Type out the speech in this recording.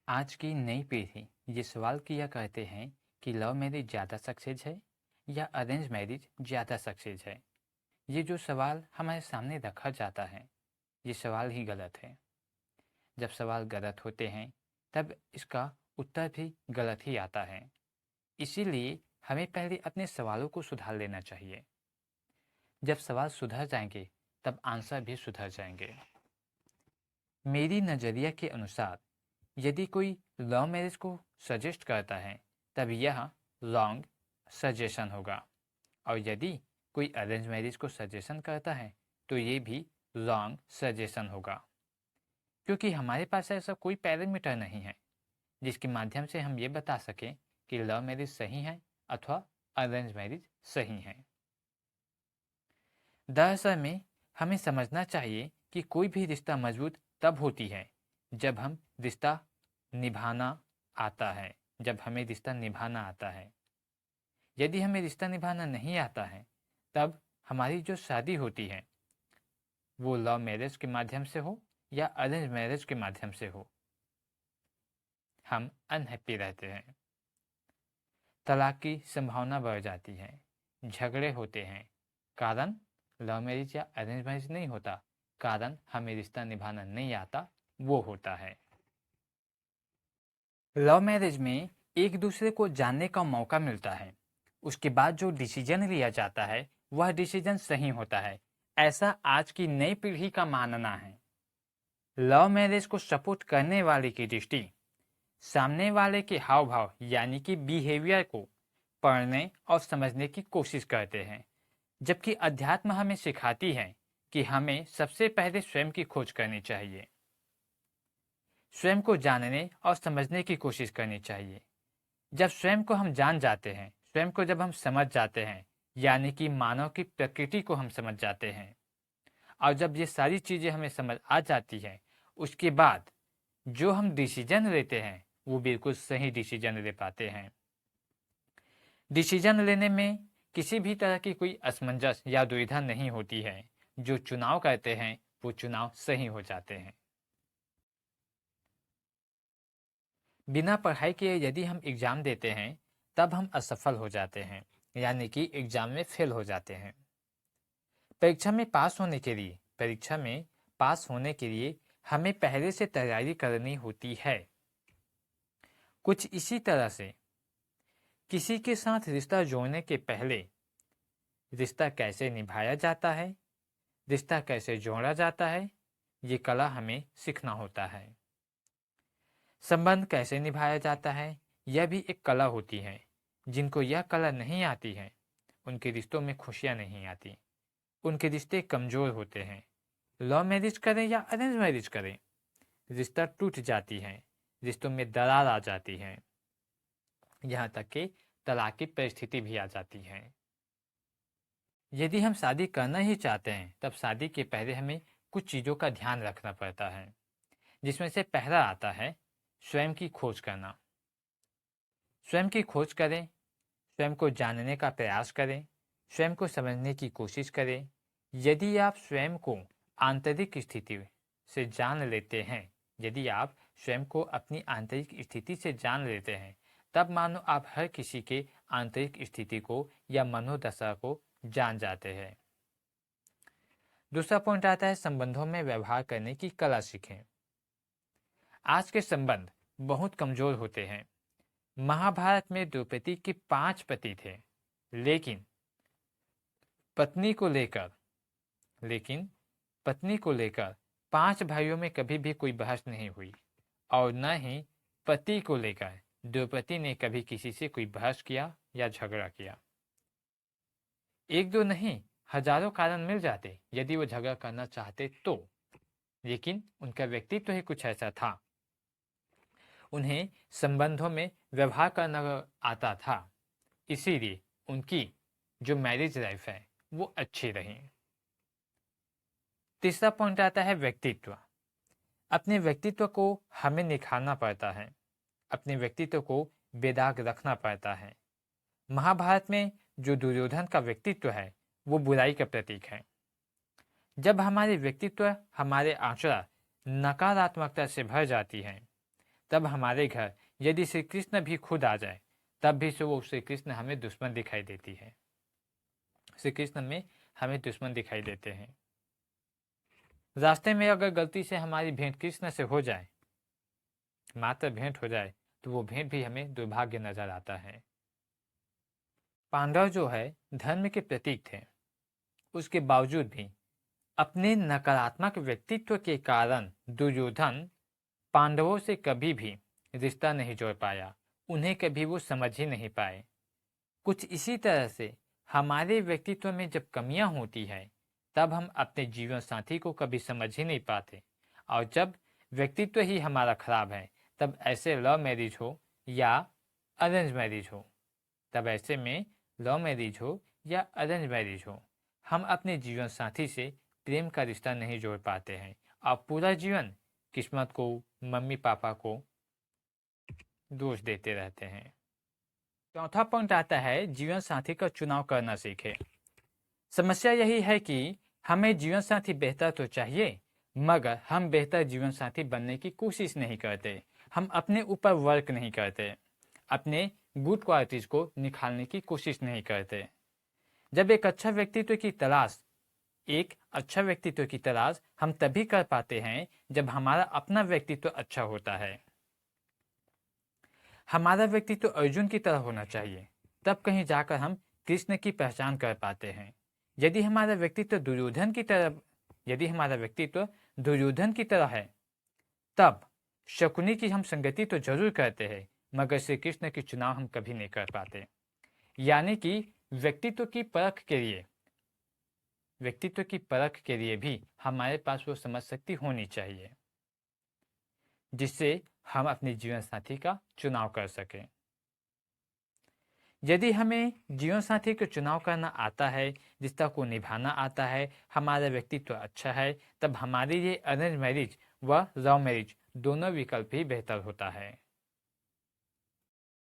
आज की नई पीढ़ी ये सवाल किया करते हैं कि लव मैरिज ज़्यादा सक्सेस है या अरेंज मैरिज ज़्यादा सक्सेस है। ये जो सवाल हमारे सामने रखा जाता है, ये सवाल ही गलत है। जब सवाल गलत होते हैं तब इसका उत्तर भी गलत ही आता है। इसीलिए हमें पहले अपने सवालों को सुधार लेना चाहिए। जब सवाल सुधर जाएंगे तब आंसर भी सुधर जाएंगे। मेरी नज़रिया के अनुसार यदि कोई लव मैरिज को सजेस्ट करता है तब यह रॉन्ग सजेशन होगा, और यदि कोई अरेंज मैरिज को सजेशन करता है तो ये भी रॉन्ग सजेशन होगा, क्योंकि हमारे पास ऐसा कोई पैरामीटर नहीं है जिसके माध्यम से हम ये बता सकें कि लव मैरिज सही है अथवा अरेंज मैरिज सही है। दरअसल में हमें समझना चाहिए कि कोई भी रिश्ता मजबूत तब होती है जब हम रिश्ता निभाना आता है जब हमें रिश्ता निभाना आता है। यदि हमें रिश्ता निभाना नहीं आता है तब हमारी जो शादी होती है वो लव मैरिज के माध्यम से हो या अरेंज मैरिज के माध्यम से हो, हम अनहैप्पी रहते हैं। तलाक की संभावना बढ़ जाती है, झगड़े होते हैं। कारण लव मैरिज या अरेंज मैरिज नहीं होता, कारण हमें रिश्ता निभाना नहीं आता वो होता है। लव मैरिज में एक दूसरे को जानने का मौका मिलता है, उसके बाद जो डिसीजन लिया जाता है वह डिसीजन सही होता है, ऐसा आज की नई पीढ़ी का मानना है। लव मैरिज को सपोर्ट करने वाले की दृष्टि सामने वाले के हाव भाव यानी कि बिहेवियर को पढ़ने और समझने की कोशिश करते हैं, जबकि अध्यात्म हमें सिखाती है कि हमें सबसे पहले स्वयं की खोज करनी चाहिए, स्वयं को जानने और समझने की कोशिश करनी चाहिए। जब स्वयं को हम जान जाते हैं, स्वयं को जब हम समझ जाते हैं, यानी कि मानव की प्रकृति को हम समझ जाते हैं, और जब ये सारी चीज़ें हमें समझ आ जाती हैं, उसके बाद जो हम डिसीजन लेते हैं वो बिल्कुल सही डिसीजन ले पाते हैं। डिसीजन लेने में किसी भी तरह की कोई असमंजस या दुविधा नहीं होती है। जो चुनाव करते हैं वो चुनाव सही हो जाते हैं। बिना पढ़ाई किए यदि हम एग्ज़ाम देते हैं तब हम असफल हो जाते हैं, यानी कि एग्ज़ाम में फेल हो जाते हैं। परीक्षा में पास होने के लिए हमें पहले से तैयारी करनी होती है। कुछ इसी तरह से किसी के साथ रिश्ता जोड़ने के पहले रिश्ता कैसे निभाया जाता है, रिश्ता कैसे जोड़ा जाता है, ये कला हमें सीखना होता है। संबंध कैसे निभाया जाता है, यह भी एक कला होती है। जिनको यह कला नहीं आती है उनके रिश्तों में खुशियां नहीं आती, उनके रिश्ते कमज़ोर होते हैं। लव मैरिज करें या अरेंज मैरिज करें, रिश्ता टूट जाती है, रिश्तों में दरार आ जाती है, यहाँ तक कि तलाक की परिस्थिति भी आ जाती है। यदि हम शादी करना ही चाहते हैं तब शादी के पहले हमें कुछ चीज़ों का ध्यान रखना पड़ता है, जिसमें से पहला आता है स्वयं की खोज करना। स्वयं की खोज करें, स्वयं को जानने का प्रयास करें, स्वयं को समझने की कोशिश करें। यदि आप स्वयं को आंतरिक स्थिति से जान लेते हैं, यदि आप स्वयं को अपनी आंतरिक स्थिति से जान लेते हैं, तब मानो आप हर किसी के आंतरिक स्थिति को या मनोदशा को जान जाते हैं। दूसरा पॉइंट आता है संबंधों में व्यवहार करने की कला सीखें। आज के संबंध बहुत कमजोर होते हैं। महाभारत में द्रौपदी के 5 पति थे, लेकिन पत्नी को लेकर लेकिन पत्नी को लेकर 5 भाइयों में कभी भी कोई बहस नहीं हुई, और न ही पति को लेकर द्रौपदी ने कभी किसी से कोई बहस किया या झगड़ा किया। एक दो नहीं, हजारों कारण मिल जाते यदि वो झगड़ा करना चाहते तो, लेकिन उनका व्यक्तित्व ही कुछ ऐसा था, उन्हें संबंधों में व्यवहार करना आता था, इसीलिए उनकी जो मैरिज लाइफ है वो अच्छी रही। तीसरा पॉइंट आता है व्यक्तित्व। अपने व्यक्तित्व को हमें निखारना पड़ता है, अपने व्यक्तित्व को बेदाग रखना पड़ता है। महाभारत में जो दुर्योधन का व्यक्तित्व है वो बुराई का प्रतीक है। जब हमारे व्यक्तित्व, हमारे आचरण नकारात्मकता से भर जाती है तब हमारे घर यदि श्री कृष्ण भी खुद आ जाए तब भी वो श्री कृष्ण हमें दुश्मन दिखाई देती है, श्री कृष्ण में हमें दुश्मन दिखाई देते हैं। रास्ते में अगर गलती से हमारी भेंट कृष्ण से हो जाए, मात्र भेंट हो जाए, तो वो भेंट भी हमें दुर्भाग्य नजर आता है। पांडव जो है धर्म के प्रतीक थे, उसके बावजूद भी अपने नकारात्मक व्यक्तित्व के कारण दुर्योधन पांडवों से कभी भी रिश्ता नहीं जोड़ पाया, उन्हें कभी वो समझ ही नहीं पाए। कुछ इसी तरह से हमारे व्यक्तित्व में जब कमियां होती है तब हम अपने जीवन साथी को कभी समझ ही नहीं पाते, और जब व्यक्तित्व ही हमारा खराब है तब ऐसे लव मैरिज हो या अरेंज मैरिज हो, तब ऐसे में लव मैरिज हो या अरेंज मैरिज हो, हम अपने जीवन साथी से प्रेम का रिश्ता नहीं जोड़ पाते हैं और पूरा जीवन किस्मत को, मम्मी पापा को दोष देते रहते हैं। चौथा पॉइंट आता है जीवन साथी का चुनाव करना सीखें। समस्या यही है कि हमें जीवन साथी बेहतर तो चाहिए, मगर हम बेहतर जीवन साथी बनने की कोशिश नहीं करते, हम अपने ऊपर वर्क नहीं करते, अपने गुड क्वालिटीज को निखारने की कोशिश नहीं करते। जब एक अच्छा व्यक्तित्व की तलाश हम तभी कर पाते हैं जब हमारा अपना व्यक्तित्व अच्छा होता है। हमारा व्यक्तित्व अर्जुन की तरह होना चाहिए, तब कहीं जाकर हम कृष्ण की पहचान कर पाते हैं। यदि हमारा व्यक्तित्व दुर्योधन की तरह है, तब शकुनी की हम संगति तो जरूर करते हैं, मगर श्री कृष्ण की चुनाव हम कभी नहीं कर पाते। यानी कि व्यक्तित्व की परख के लिए भी हमारे पास वो समझ शक्ति होनी चाहिए जिससे हम अपने जीवन साथी का चुनाव कर सकें। यदि हमें जीवन साथी का चुनाव करना आता है, रिश्ता को निभाना आता है, हमारा व्यक्तित्व अच्छा है, तब हमारे लिए अरेंज मैरिज व लव मैरिज दोनों विकल्प ही बेहतर होता है।